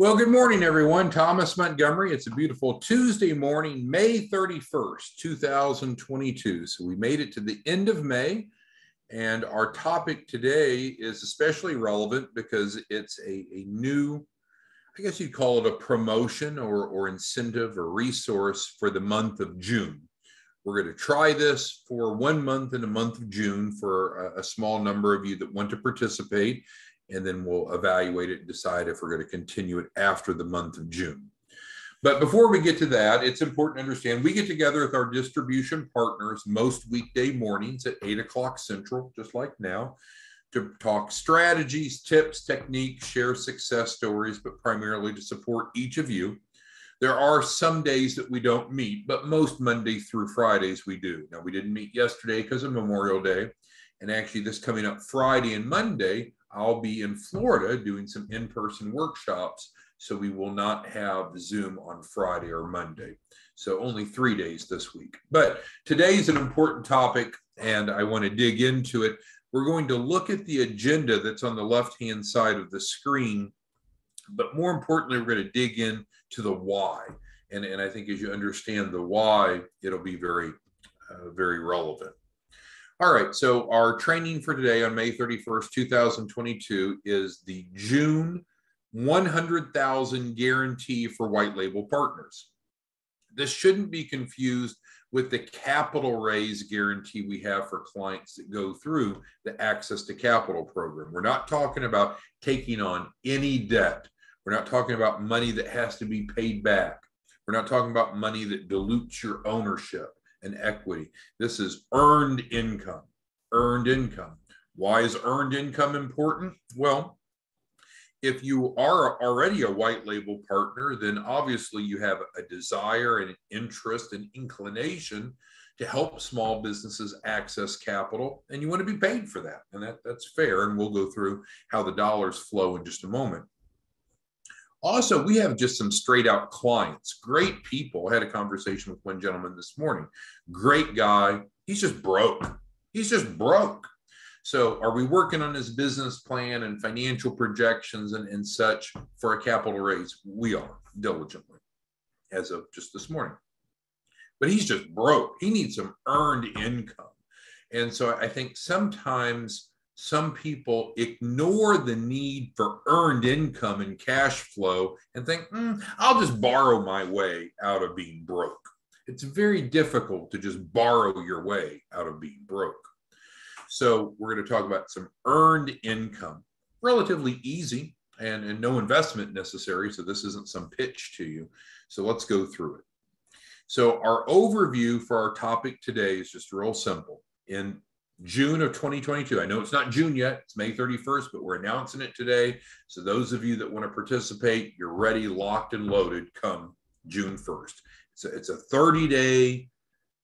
Well, good morning, everyone. Thomas Montgomery. It's a beautiful Tuesday morning, May 31st, 2022. So we made it to the end of May, and our topic today is especially relevant because it's a new, I guess you'd call it a promotion or incentive or resource for the month of June. We're going to try this for 1 month in the month of June for a small number of you that want to participate. And then we'll evaluate it and decide if we're going to continue it after the month of June. But before we get to that, it's important to understand we get together with our distribution partners most weekday mornings at 8 o'clock Central, just like now, to talk strategies, tips, techniques, share success stories, but primarily to support each of you. There are some days that we don't meet, but most Monday through Fridays we do. Now, we didn't meet yesterday because of Memorial Day. And actually, this coming up Friday and Monday, I'll be in Florida doing some in-person workshops, so we will not have Zoom on Friday or Monday. So only 3 days this week. But today's an important topic, and I want to dig into it. We're going to look at the agenda that's on the left-hand side of the screen, but more importantly, we're going to dig in to the why. And I think as you understand the why, it'll be very, very relevant. All right, so our training for today on May 31st, 2022 is the June 100,000 guarantee for white label partners. This shouldn't be confused with the capital raise guarantee we have for clients that go through the Access to Capital program. We're not talking about taking on any debt. We're not talking about money that has to be paid back. We're not talking about money that dilutes your ownership and equity. This is earned income. Earned income. Why is earned income important? Well, if you are already a white label partner, then obviously you have a desire and an interest and inclination to help small businesses access capital, and you want to be paid for that. And that's fair, and we'll go through how the dollars flow in just a moment. Also, we have just some straight out clients, great people. I had a conversation with one gentleman this morning, great guy. He's just broke. He's just broke. So are we working on his business plan and financial projections and such for a capital raise? We are, diligently, as of just this morning. But he's just broke. He needs some earned income. And so I think sometimes some people ignore the need for earned income and cash flow and think, I'll just borrow my way out of being broke. It's very difficult to just borrow your way out of being broke. So we're going to talk about some earned income, relatively easy and no investment necessary. So this isn't some pitch to you. So let's go through it. So our overview for our topic today is just real simple. In June of 2022. I know it's not June yet, it's May 31st, but we're announcing it today. So those of you that want to participate, you're ready, locked and loaded come June 1st. It's a 30-day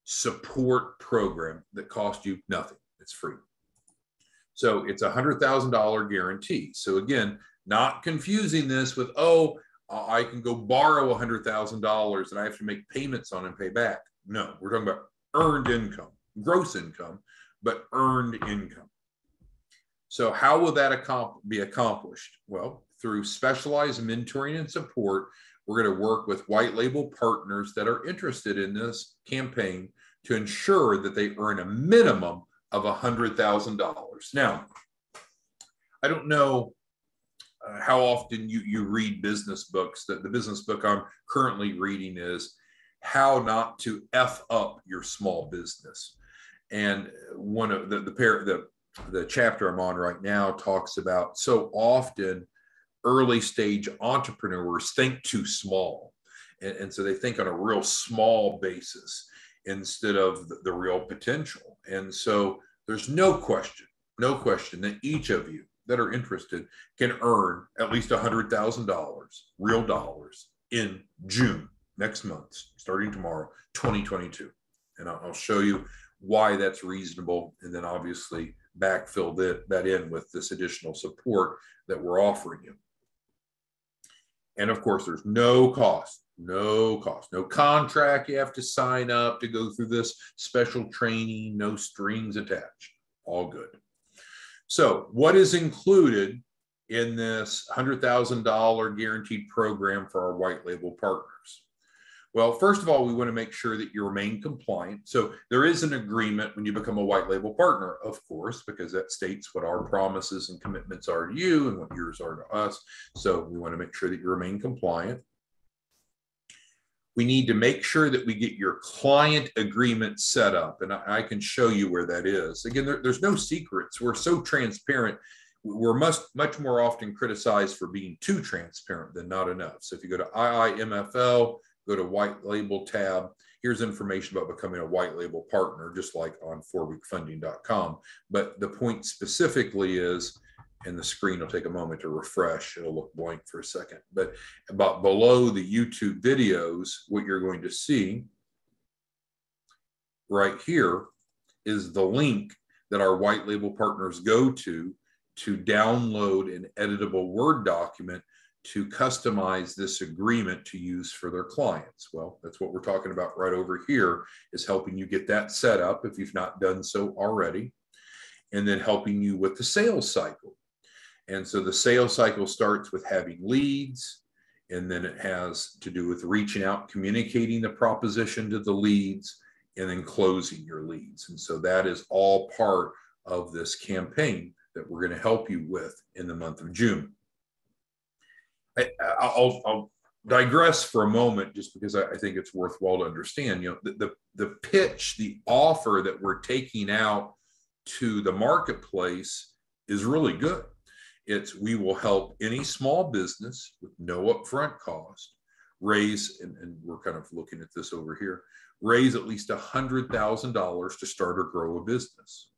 support program that costs you nothing. It's free. So it's a $100,000 guarantee. So again, not confusing this with, I can go borrow $100,000 and I have to make payments on and pay back. No, we're talking about earned income, gross income, but earned income. So how will that be accomplished? Well, through specialized mentoring and support, we're going to work with white label partners that are interested in this campaign to ensure that they earn a minimum of $100,000. Now, I don't know how often you read business books. The business book I'm currently reading is How Not to F Up Your Small Business. And one of the chapter I'm on right now talks about so often early stage entrepreneurs think too small. And so they think on a real small basis instead of the real potential. And so there's no question that each of you that are interested can earn at least $100,000, real dollars, in June, next month, starting tomorrow, 2022. And I'll show you why that's reasonable, and then obviously backfill that in with this additional support that we're offering you. And of course, there's no cost, no contract you have to sign up to go through this special training, no strings attached, all good. So what is included in this $100,000 guaranteed program for our white label partners? Well, first of all, we want to make sure that you remain compliant. So there is an agreement when you become a white label partner, of course, because that states what our promises and commitments are to you and what yours are to us. So we want to make sure that you remain compliant. We need to make sure that we get your client agreement set up. And I can show you where that is. Again, there's no secrets. We're so transparent. We're much more often criticized for being too transparent than not enough. So if you go to IIMFL, go to white label tab, here's information about becoming a white label partner, just like on 4weekfunding.com. But the point specifically is, and the screen will take a moment to refresh. It'll look blank for a second. But about below the YouTube videos, what you're going to see right here is the link that our white label partners go to download an editable Word document to customize this agreement to use for their clients. Well, that's what we're talking about right over here, is helping you get that set up if you've not done so already, and then helping you with the sales cycle. And so the sales cycle starts with having leads, and then it has to do with reaching out, communicating the proposition to the leads, and then closing your leads. And so that is all part of this campaign that we're going to help you with in the month of June. I'll digress for a moment, just because I think it's worthwhile to understand. You know, the pitch, the offer that we're taking out to the marketplace is really good. It's, we will help any small business with no upfront cost raise, and we're kind of looking at this over here, raise at least $100,000 to start or grow a business.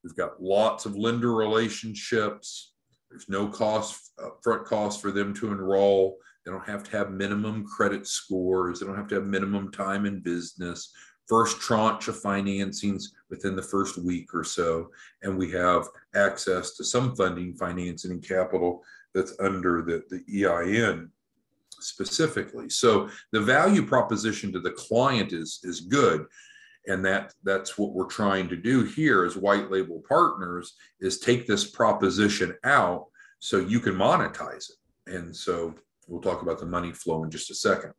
We've got lots of lender relationships. There's no upfront cost for them to enroll. They don't have to have minimum credit scores. They don't have to have minimum time in business. First tranche of financings within the first week or so. And we have access to some funding, financing, and capital that's under the EIN specifically. So the value proposition to the client is good. And that's what we're trying to do here as white label partners, is take this proposition out so you can monetize it. And so we'll talk about the money flow in just a second.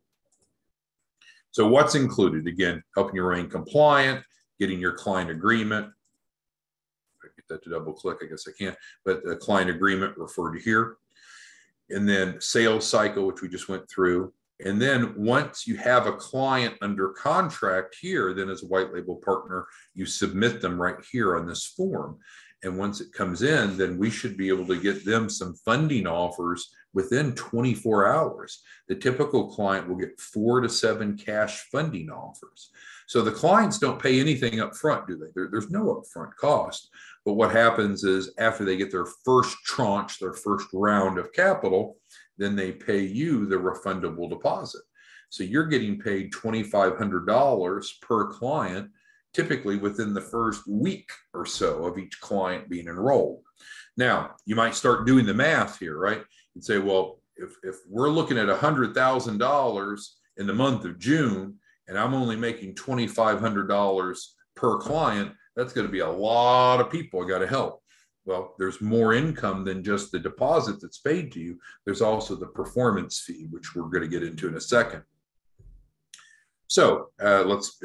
So what's included? Again, helping you remain compliant, getting your client agreement. If I get that to double click, I guess I can't, but the client agreement referred to here. And then sales cycle, which we just went through. And then once you have a client under contract here, then as a white label partner, you submit them right here on this form. And once it comes in, then we should be able to get them some funding offers within 24 hours. The typical client will get 4 to 7 cash funding offers. So the clients don't pay anything up front, do they? There's no upfront cost. But what happens is, after they get their first tranche, their first round of capital, then they pay you the refundable deposit. So you're getting paid $2,500 per client, typically within the first week or so of each client being enrolled. Now, you might start doing the math here, right? You'd say, well, if we're looking at $100,000 in the month of June, and I'm only making $2,500 per client, that's going to be a lot of people I got to help. Well, there's more income than just the deposit that's paid to you. There's also the performance fee, which we're going to get into in a second. So let's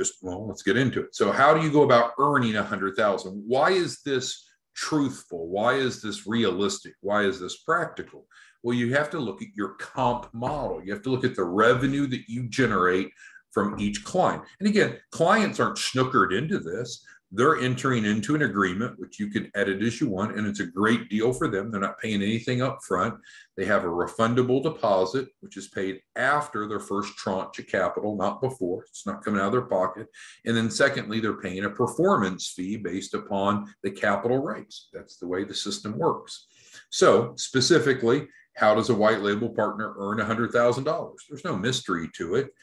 get into it. So how do you go about earning $100,000? Why is this truthful? Why is this realistic? Why is this practical? Well, you have to look at your comp model. You have to look at the revenue that you generate from each client. And again, clients aren't snookered into this. They're entering into an agreement, which you can edit as you want, and it's a great deal for them. They're not paying anything up front. They have a refundable deposit, which is paid after their first tranche of capital, not before. It's not coming out of their pocket. And then secondly, they're paying a performance fee based upon the capital raise. That's the way the system works. So specifically, how does a white label partner earn $100,000? There's no mystery to it.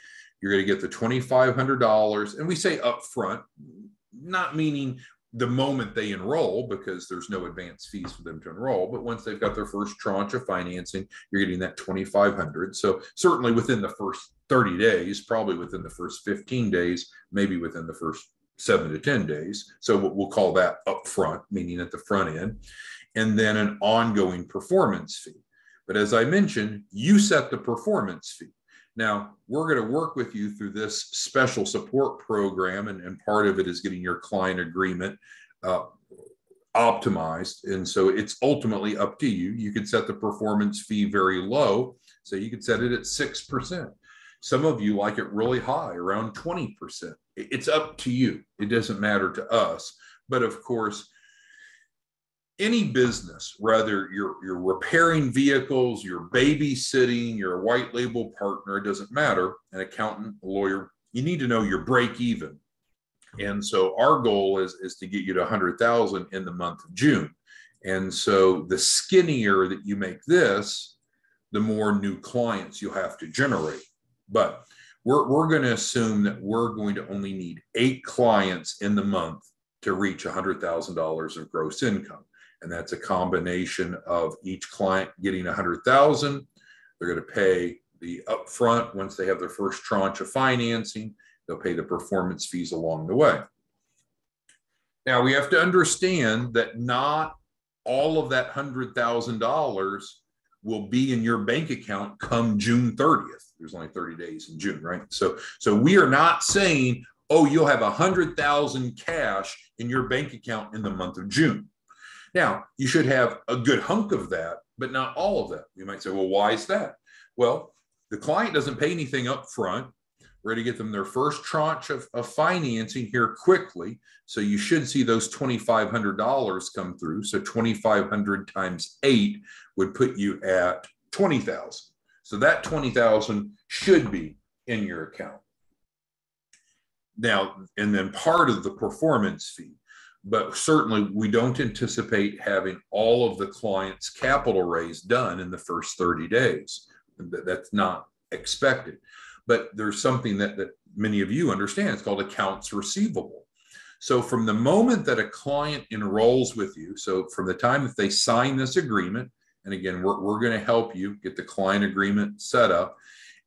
You're going to get the $2,500, and we say upfront, not meaning the moment they enroll, because there's no advance fees for them to enroll, but once they've got their first tranche of financing, you're getting that $2,500. So certainly within the first 30 days, probably within the first 15 days, maybe within the first 7 to 10 days. So we'll call that upfront, meaning at the front end. and then an ongoing performance fee. But as I mentioned, you set the performance fee. Now, we're going to work with you through this special support program, and part of it is getting your client agreement optimized. And so it's ultimately up to you. You could set the performance fee very low. So you could set it at 6%. Some of you like it really high, around 20%. It's up to you. It doesn't matter to us. But of course, any business, whether you're repairing vehicles, you're babysitting, you're a white label partner, it doesn't matter, an accountant, a lawyer, you need to know your break even. And so our goal is to get you to 100,000 in the month of June. And so the skinnier that you make this, the more new clients you'll have to generate. But we're going to assume that we're going to only need 8 clients in the month to reach $100,000 of gross income. And that's a combination of each client getting 100,000. They're going to pay the upfront once they have their first tranche of financing. They'll pay the performance fees along the way. Now, we have to understand that not all of that $100,000 will be in your bank account come June 30th. There's only 30 days in June, right? So we are not saying, oh, you'll have 100,000 cash in your bank account in the month of June. Now, you should have a good hunk of that, but not all of that. You might say, well, why is that? Well, the client doesn't pay anything up front. We're going to get them their first tranche of financing here quickly. So you should see those $2,500 come through. So 2,500 times 8 would put you at 20,000. So that 20,000 should be in your account. Now, and then part of the performance fee. But certainly we don't anticipate having all of the client's capital raise done in the first 30 days. That's not expected. But there's something that many of you understand. It's called accounts receivable. So from the moment that a client enrolls with you, so from the time that they sign this agreement, and again, we're going to help you get the client agreement set up.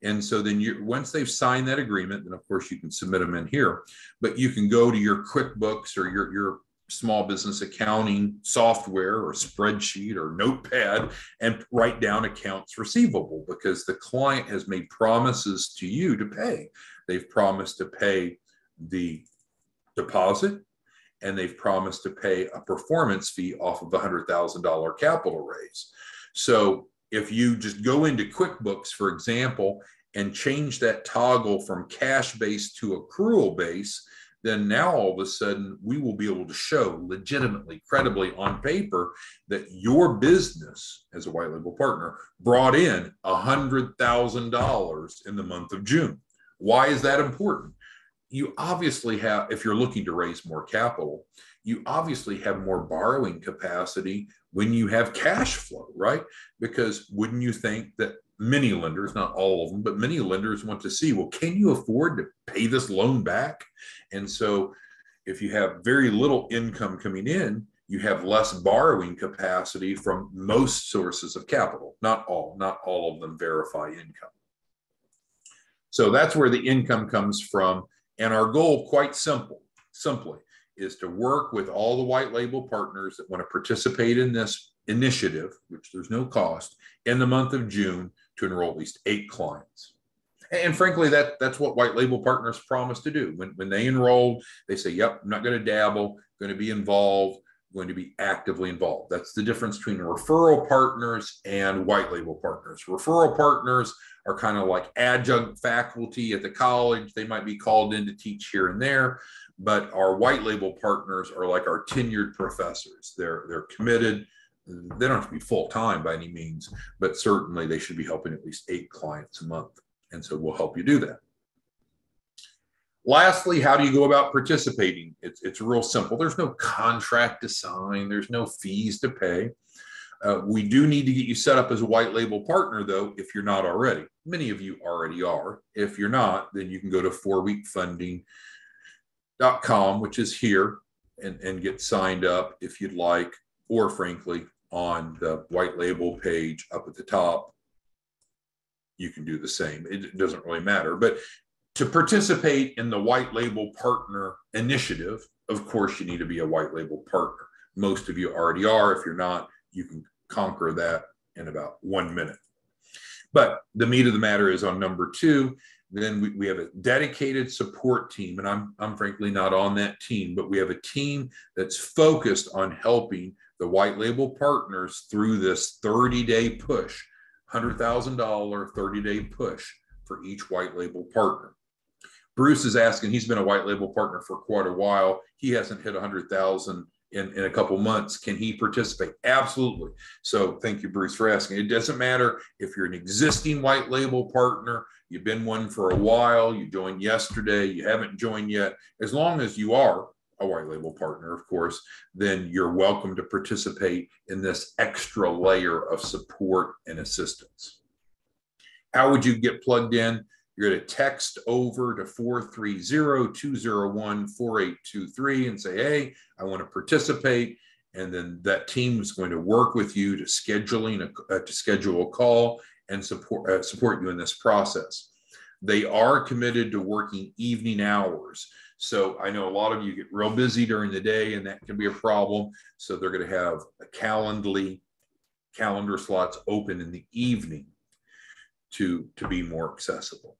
And so then once they've signed that agreement, then of course you can submit them in here, but you can go to your QuickBooks or your small business accounting software or spreadsheet or notepad and write down accounts receivable, because the client has made promises to you to pay. They've promised to pay the deposit, and they've promised to pay a performance fee off of the $100,000 capital raise. So if you just go into QuickBooks, for example, and change that toggle from cash-based to accrual-based, then now all of a sudden we will be able to show legitimately, credibly on paper that your business as a white label partner brought in $100,000 in the month of June. Why is that important? You obviously have, if you're looking to raise more capital, you obviously have more borrowing capacity when you have cash flow, right? Because wouldn't you think that many lenders, not all of them, but many lenders want to see, well, can you afford to pay this loan back? And so if you have very little income coming in, you have less borrowing capacity from most sources of capital. Not all of them verify income. So that's where the income comes from. And our goal, quite simply, is to work with all the white label partners that want to participate in this initiative, which there's no cost, in the month of June to enroll at least 8 clients. And frankly, that's what white label partners promise to do. When they enroll, they say, yep, I'm not going to dabble, going to be involved, going to be actively involved. That's the difference between referral partners and white label partners. Referral partners are kind of like adjunct faculty at the college. They might be called in to teach here and there, but our white label partners are like our tenured professors. They're committed. They don't have to be full-time by any means, but certainly they should be helping at least 8 clients a month. And so we'll help you do that. Lastly, how do you go about participating? It's real simple. There's no contract to sign. There's no fees to pay. We do need to get you set up as a white label partner, though, if you're not already. Many of you already are. If you're not, then you can go to 4weekfunding.com, which is here, and get signed up if you'd like, or frankly, on the white label page up at the top, you can do the same. It doesn't really matter. But to participate in the white label partner initiative, of course, you need to be a white label partner. Most of you already are. If you're not, you can conquer that in about 1 minute. But the meat of the matter is on number 2. Then we have a dedicated support team, and I'm frankly not on that team, but we have a team that's focused on helping the white label partners through this 30-day push, $100,000 30-day push for each white label partner. Bruce is asking, he's been a white label partner for quite a while. He hasn't hit 100,000 in a couple months. Can he participate? Absolutely. So thank you, Bruce, for asking. It doesn't matter if you're an existing white label partner, you've been one for a while, you joined yesterday, you haven't joined yet. As long as you are a white label partner, of course, then you're welcome to participate in this extra layer of support and assistance. How would you get plugged in? You're going to text over to 430-201-4823 and say, hey, I want to participate. And then that team is going to work with you to schedule a call and support you in this process. They are committed to working evening hours. So I know a lot of you get real busy during the day, and that can be a problem. So they're going to have a calendar slots open in the evening to be more accessible.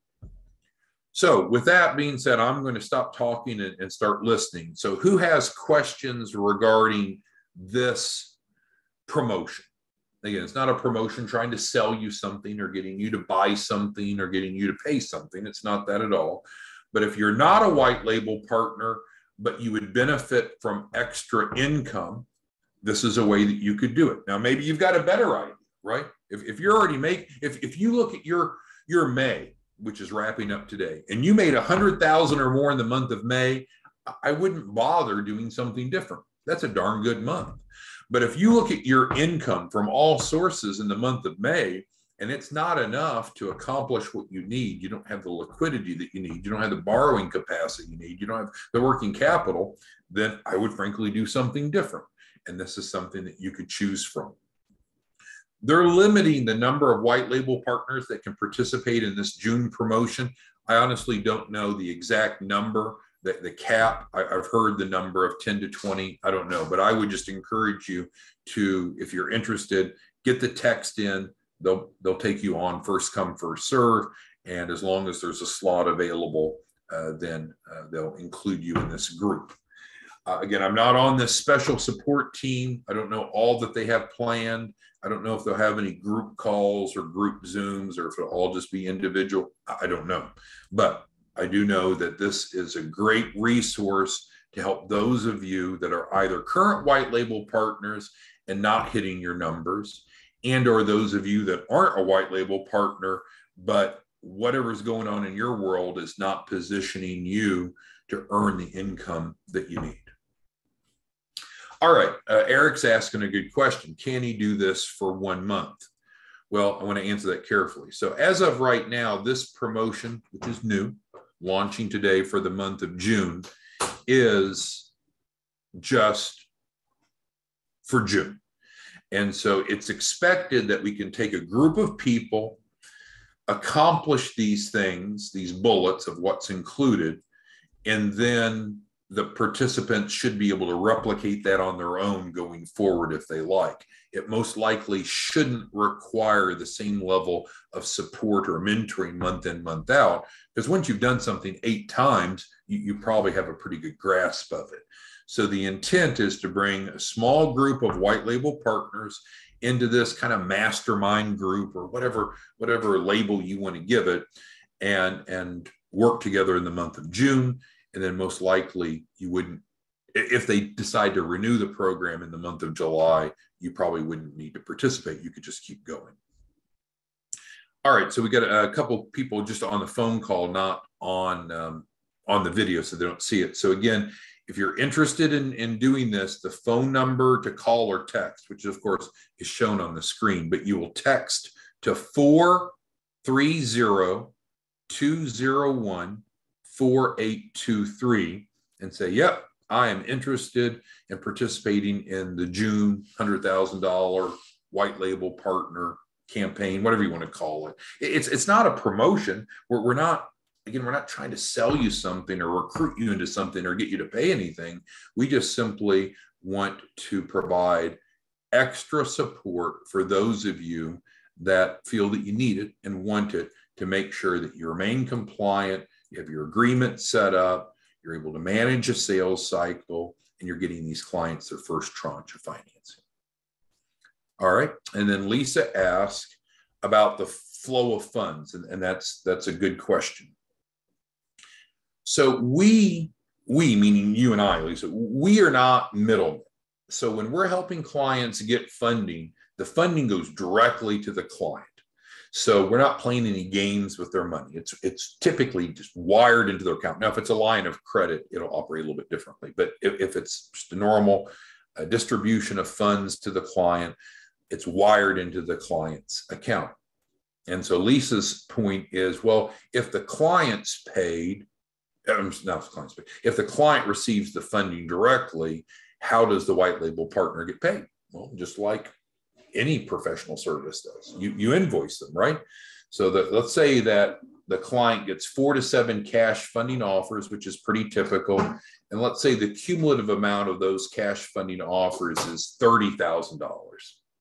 So with that being said, I'm going to stop talking and start listening. So who has questions regarding this promotion? Again, it's not a promotion trying to sell you something or getting you to buy something or getting you to pay something. It's not that at all. But if you're not a white label partner, but you would benefit from extra income, this is a way that you could do it. Now, maybe you've got a better idea, right? If you're already if you look at your May, which is wrapping up today, and you made 100,000 or more in the month of May, I wouldn't bother doing something different. That's a darn good month. But if you look at your income from all sources in the month of May, and it's not enough to accomplish what you need, you don't have the liquidity that you need, you don't have the borrowing capacity you need, you don't have the working capital, then I would frankly do something different. And this is something that you could choose from. They're limiting the number of white label partners that can participate in this June promotion. I honestly don't know the exact number, the cap. I've heard the number of 10 to 20. I don't know, but I would just encourage you to, if you're interested, get the text in. They'll take you on first come, first serve. And as long as there's a slot available, then they'll include you in this group. Again, I'm not on this special support team. I don't know all that they have planned. I don't know if they'll have any group calls or group Zooms or if it'll all just be individual. I don't know. But I do know that this is a great resource to help those of you that are either current white label partners and not hitting your numbers, and or those of you that aren't a white label partner, but whatever's going on in your world is not positioning you to earn the income that you need. All right, Eric's asking a good question. Can he do this for 1 month? Well, I want to answer that carefully. So as of right now, this promotion, which is new, launching today for the month of June, is just for June. And so it's expected that we can take a group of people, accomplish these things, these bullets of what's included, and then the participants should be able to replicate that on their own going forward if they like. It most likely shouldn't require the same level of support or mentoring month in, month out, because once you've done something 8 times, you probably have a pretty good grasp of it. So the intent is to bring a small group of white label partners into this kind of mastermind group or whatever label you want to give it, and work together in the month of June. And then most likely you wouldn't, if they decide to renew the program in the month of July, you probably wouldn't need to participate. You could just keep going. All right, so we got a couple people just on the phone call, not on the video, so they don't see it. So again, if you're interested in doing this, the phone number to call or text, which of course is shown on the screen, but you will text to 430-201-4823 and say, yep, I am interested in participating in the June $100,000 white label partner campaign, whatever you want to call it. It's not a promotion. We're not trying to sell you something or recruit you into something or get you to pay anything. We just simply want to provide extra support for those of you that feel that you need it and want it to make sure that you remain compliant, you have your agreement set up, you're able to manage a sales cycle, and you're getting these clients their first tranche of financing. All right. And then Lisa asked about the flow of funds, and that's a good question. So we meaning you and I, Lisa, we are not middlemen. So when we're helping clients get funding, the funding goes directly to the client. So we're not playing any games with their money. It's typically just wired into their account. Now, if it's a line of credit, it'll operate a little bit differently. But if it's just a normal distribution of funds to the client, it's wired into the client's account. And so Lisa's point is, well, if the client's paid, if the client receives the funding directly, how does the white label partner get paid? Well, just like any professional service does. You invoice them, right? So let's say that the client gets 4 to 7 cash funding offers, which is pretty typical. And let's say the cumulative amount of those cash funding offers is $30,000,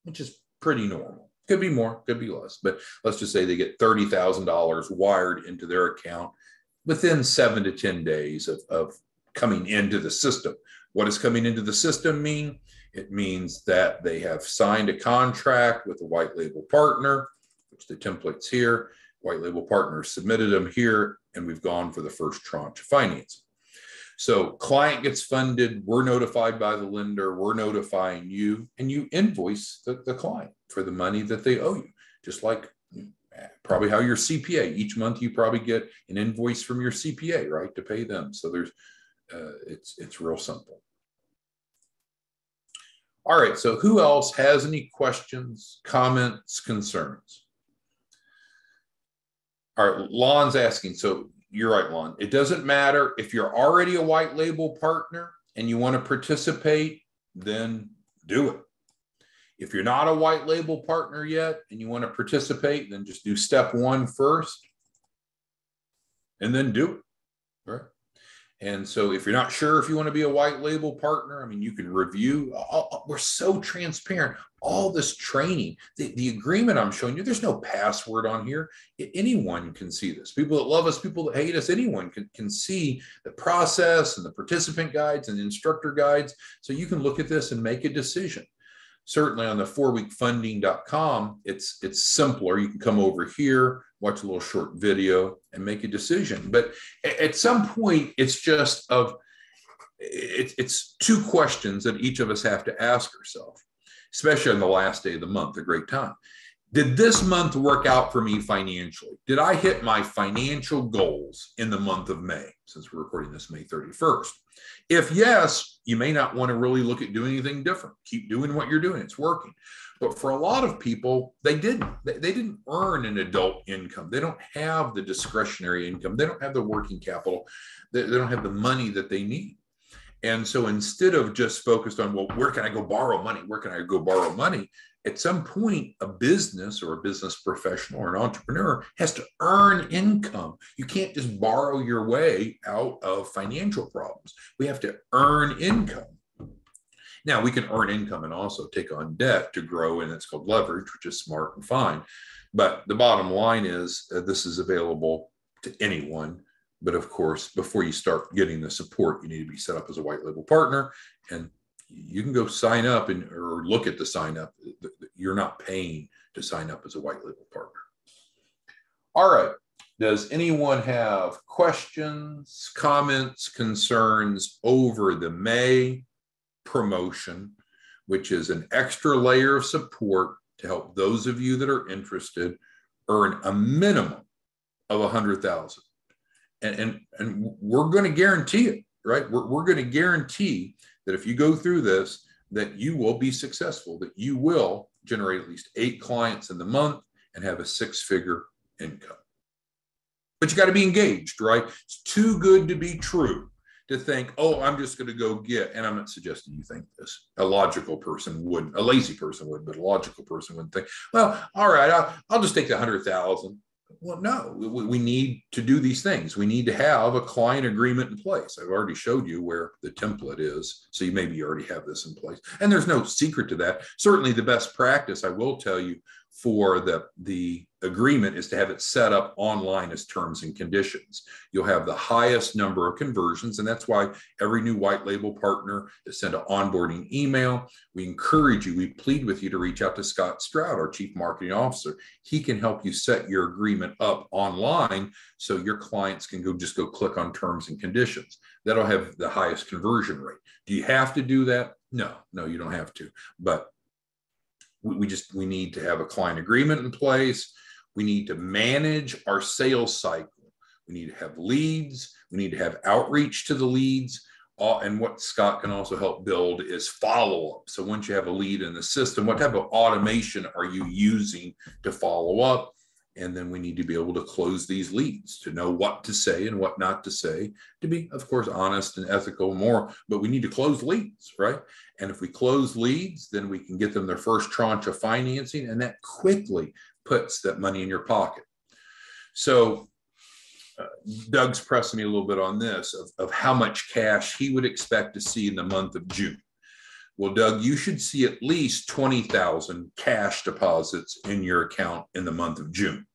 which is pretty normal. Could be more, could be less, but let's just say they get $30,000 wired into their account within 7 to 10 days of coming into the system. What does coming into the system mean? It means that they have signed a contract with a white label partner, which the template's here. White label partner submitted them here, and we've gone for the first tranche of financing. So client gets funded, we're notified by the lender, we're notifying you, and you invoice the client for the money that they owe you, just like probably how your CPA, each month you probably get an invoice from your CPA, right, to pay them. So there's, it's real simple. All right, so who else has any questions, comments, concerns? All right, Lon's asking, so you're right, Lon. It doesn't matter if you're already a white label partner and you want to participate, then do it. If you're not a white label partner yet and you want to participate, then just do step 1 first and then do it, right? And so if you're not sure if you want to be a white label partner, I mean, you can review. We're so transparent. All this training, the agreement I'm showing you, there's no password on here. Anyone can see this. People that love us, people that hate us, anyone can see the process and the participant guides and the instructor guides. So you can look at this and make a decision. Certainly on the 4weekfunding.com, it's simpler. You can come over here, watch a little short video and make a decision. But at some point, it's just it's 2 questions that each of us have to ask ourselves, especially on the last day of the month, a great time. Did this month work out for me financially? Did I hit my financial goals in the month of May, since we're recording this May 31st? If yes, you may not want to really look at doing anything different. Keep doing what you're doing. It's working. But for a lot of people, they didn't. They didn't earn an adult income. They don't have the discretionary income. They don't have the working capital. They don't have the money that they need. And so instead of just focused on, well, where can I go borrow money? Where can I go borrow money? At some point, a business or a business professional or an entrepreneur has to earn income. You can't just borrow your way out of financial problems. We have to earn income. Now, we can earn income and also take on debt to grow, and it's called leverage, which is smart and fine. But the bottom line is this is available to anyone. But of course, before you start getting the support, you need to be set up as a white label partner, and you can go sign up or look at the sign up. You're not paying to sign up as a white label partner. All right. Does anyone have questions, comments, concerns over the May promotion, which is an extra layer of support to help those of you that are interested earn a minimum of $100,000? And we're going to guarantee it, right? We're going to guarantee that if you go through this, that you will be successful, that you will generate at least 8 clients in the month and have a 6-figure income. But you got to be engaged, right? It's too good to be true to think, oh, I'm just going to go get, and I'm not suggesting you think this. A logical person wouldn't, a lazy person would, but a logical person wouldn't think, well, all right, I'll just take the 100,000. Well, no, we need to do these things. We need to have a client agreement in place. I've already showed you where the template is. So you maybe already have this in place. And there's no secret to that. Certainly the best practice, I will tell you, for the agreement is to have it set up online as terms and conditions. You'll have the highest number of conversions, and that's why every new white label partner is sent an onboarding email. We encourage you, we plead with you to reach out to Scott Stroud, our Chief Marketing Officer. He can help you set your agreement up online so your clients can just go click on terms and conditions. That'll have the highest conversion rate. Do you have to do that? No, you don't have to. But we need to have a client agreement in place. We need to manage our sales cycle. We need to have leads. We need to have outreach to the leads. And what Scott can also help build is follow-up. So once you have a lead in the system, what type of automation are you using to follow up? And then we need to be able to close these leads, to know what to say and what not to say, to be, of course, honest and ethical more, but we need to close leads, right? And if we close leads, then we can get them their first tranche of financing, and that quickly puts that money in your pocket. So Doug's pressing me a little bit on this of how much cash he would expect to see in the month of June. Well, Doug, you should see at least 20,000 cash deposits in your account in the month of June.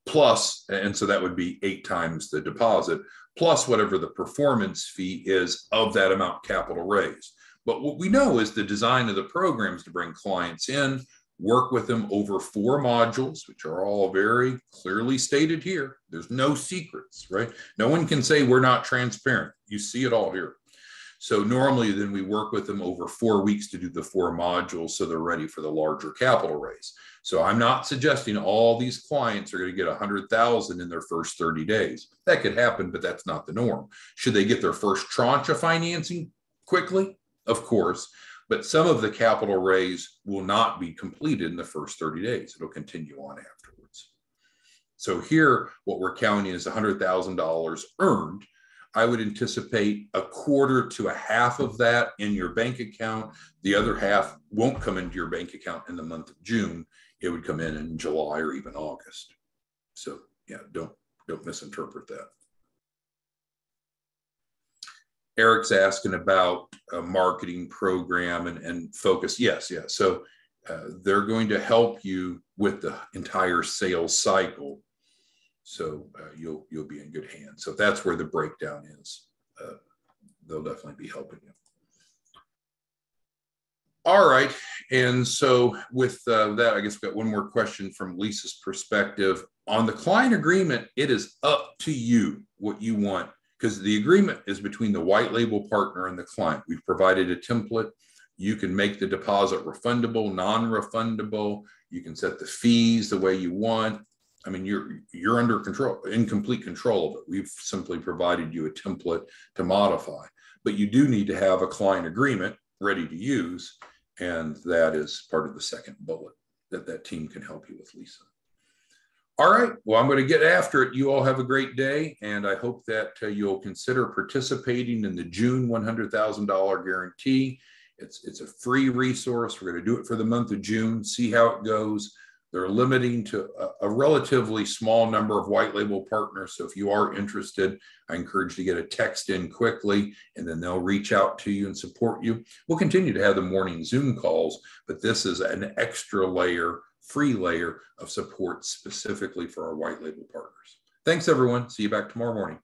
Plus, and so that would be 8 times the deposit, plus whatever the performance fee is of that amount capital raised. But what we know is the design of the program is to bring clients in, work with them over 4 modules, which are all very clearly stated here. There's no secrets, right? No one can say we're not transparent. You see it all here. So normally then we work with them over 4 weeks to do the 4 modules so they're ready for the larger capital raise. So I'm not suggesting all these clients are going to get 100,000 in their first 30 days. That could happen, but that's not the norm. Should they get their first tranche of financing quickly? Of course, but some of the capital raise will not be completed in the first 30 days. It'll continue on afterwards. So here, what we're counting is $100,000 earned. I would anticipate a quarter to a half of that in your bank account. The other half won't come into your bank account in the month of June. It would come in July or even August. So yeah, don't misinterpret that. Eric's asking about a marketing program and focus. Yes. So they're going to help you with the entire sales cycle. So you'll be in good hands. So that's where the breakdown is. They'll definitely be helping you. All right. And so with that, I guess we've got one more question from Lisa's perspective. On the client agreement, it is up to you what you want, because the agreement is between the white label partner and the client. We've provided a template. You can make the deposit refundable, non-refundable. You can set the fees the way you want. I mean, you're under control, in complete control of it. We've simply provided you a template to modify, but you do need to have a client agreement ready to use. And that is part of the second bullet that team can help you with, Lisa. All right, well, I'm going to get after it. You all have a great day, and I hope that you'll consider participating in the June $100,000 guarantee. It's a free resource. We're going to do it for the month of June, see how it goes. They're limiting to a relatively small number of white label partners. So if you are interested, I encourage you to get a text in quickly, and then they'll reach out to you and support you. We'll continue to have the morning Zoom calls, but this is an extra layer, free layer of support specifically for our white label partners. Thanks, everyone. See you back tomorrow morning.